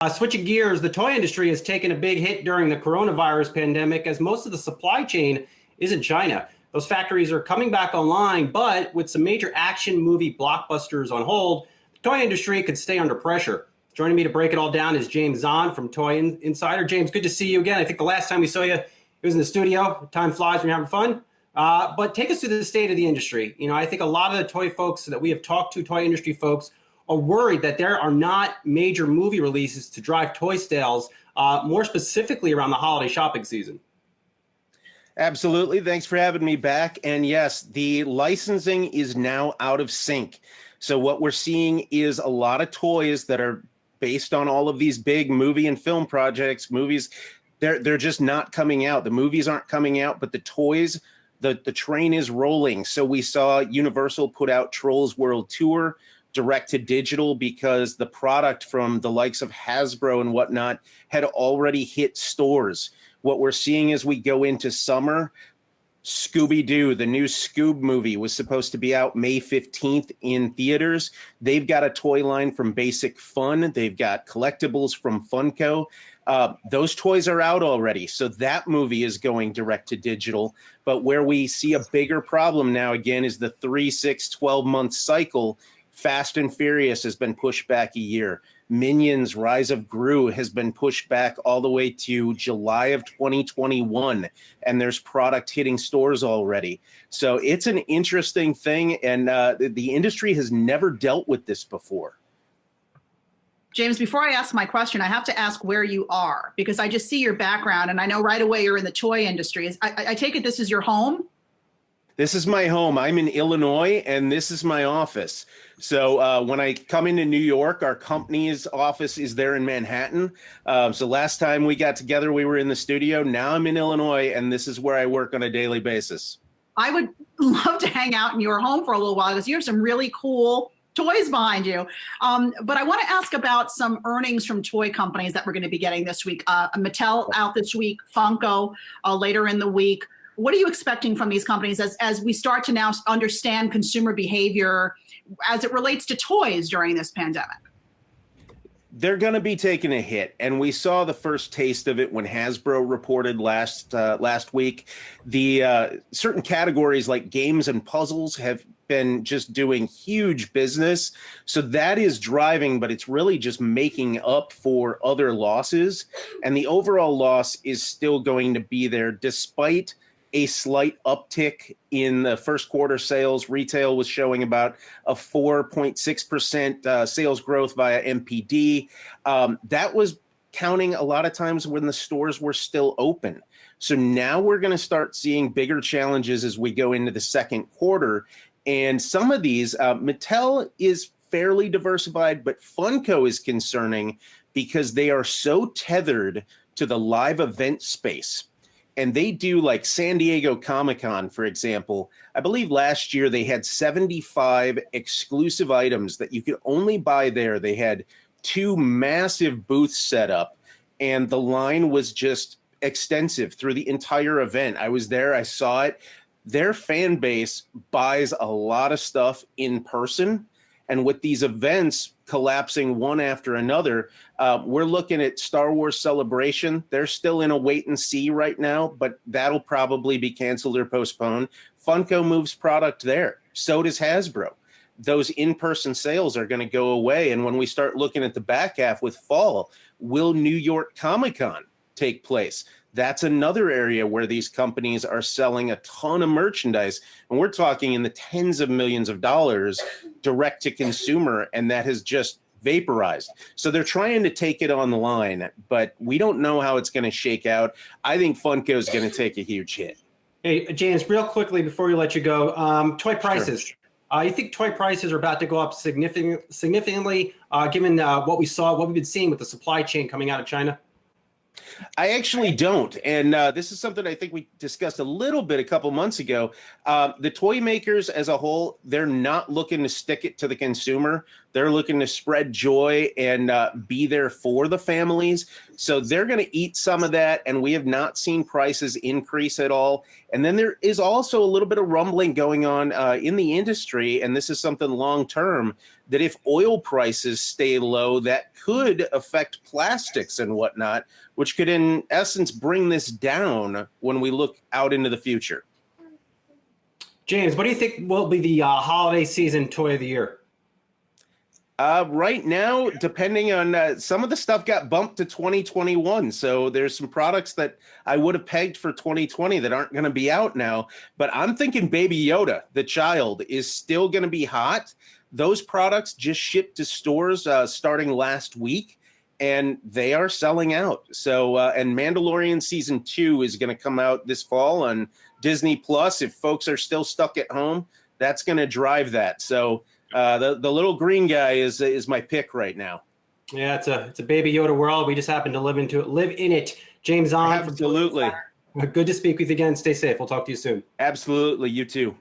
Switching gears, the toy industry has taken a big hit during the coronavirus pandemic as most of the supply chain is in China. Those factories are coming back online, but with some major action movie blockbusters on hold, the toy industry could stay under pressure. Joining me to break it all down is James Zahn from Toy Insider. James, good to see you again. I think the last time we saw you, it was in the studio. Time flies when you're having fun. But take us through the state of the industry. You know, I think a lot of the toy folks that we have talked to, toy industry folks, are worried that there are not major movie releases to drive toy sales, more specifically around the holiday shopping season. Absolutely. Thanks for having me back. And yes, the licensing is now out of sync. So what we're seeing is a lot of toys that are based on all of these big movie and film projects. Movies, they're just not coming out. The movies aren't coming out, but the toys, the train is rolling. So we saw Universal put out Trolls World Tour direct to digital because the product from the likes of Hasbro and whatnot had already hit stores. What we're seeing as we go into summer, Scooby-Doo, the new Scoob movie, was supposed to be out May 15th in theaters. They've got a toy line from Basic Fun. They've got collectibles from Funko. Those toys are out already. So that movie is going direct to digital. But where we see a bigger problem now, again, is the 3, 6, 12-month cycle. Fast and Furious has been pushed back a year. Minions Rise of Gru has been pushed back all the way to July of 2021, and there's product hitting stores already. So it's an interesting thing, and the industry has never dealt with this before. James, before I ask my question, I have to ask where you are, because I just see your background, and I know right away you're in the toy industry. I take it this is your home? This is my home. I'm in Illinois, and this is my office. So when I come into New York, our company's office is there in Manhattan. So last time we got together, we were in the studio. Now I'm in Illinois, and this is where I work on a daily basis. I would love to hang out in your home for a little while because you have some really cool toys behind you. But I want to ask about some earnings from toy companies that we're going to be getting this week. Mattel out this week, Funko later in the week. What are you expecting from these companies as we start to now understand consumer behavior as it relates to toys during this pandemic? They're going to be taking a hit, and we saw the first taste of it when Hasbro reported last week. The certain categories like games and puzzles have been just doing huge business. So that is driving, but it's really just making up for other losses. And the overall loss is still going to be there despite a slight uptick in the first quarter sales. Retail was showing about a 4.6% sales growth via MPD. That was counting a lot of times when the stores were still open. So now we're going to start seeing bigger challenges as we go into the second quarter. And some of these, Mattel is fairly diversified, but Funko is concerning because they are so tethered to the live event space. And they do like San Diego Comic-Con, for example. I believe last year they had 75 exclusive items that you could only buy there. They had 2 massive booths set up, and the line was just extensive through the entire event. I was there. I saw it. Their fan base buys a lot of stuff in person. And with these events collapsing one after another, we're looking at Star Wars Celebration. They're still in a wait and see right now, but that'll probably be canceled or postponed. Funko moves product there. So does Hasbro. Those in-person sales are going to go away. And when we start looking at the back half with fall, will New York Comic-Con take place? That's another area where these companies are selling a ton of merchandise. And we're talking in the tens of millions of dollars direct to consumer, and that has just vaporized. So they're trying to take it on the line, but we don't know how it's going to shake out. I think Funko is going to take a huge hit. Hey, James, real quickly before we let you go, toy prices. Sure. You think toy prices are about to go up significantly given what we've been seeing with the supply chain coming out of China? I actually don't. And this is something I think we discussed a little bit a couple months ago. The toy makers as a whole, they're not looking to stick it to the consumer. They're looking to spread joy and be there for the families. So they're going to eat some of that, and we have not seen prices increase at all. And then there is also a little bit of rumbling going on in the industry, and this is something long-term, that if oil prices stay low, that could affect plastics and whatnot, which could in essence bring this down when we look out into the future. James, what do you think will be the holiday season toy of the year? Right now, depending on some of the stuff got bumped to 2021. So there's some products that I would have pegged for 2020 that aren't going to be out now. But I'm thinking Baby Yoda, the child, is still going to be hot. Those products just shipped to stores starting last week, and they are selling out. So, and Mandalorian Season 2 is going to come out this fall on Disney Plus. If folks are still stuck at home, that's going to drive that. So the little green guy is my pick right now. Yeah, it's a Baby Yoda world. We just happen to live in it. James on. Absolutely. Good to speak with you again. Stay safe. We'll talk to you soon. Absolutely. You too.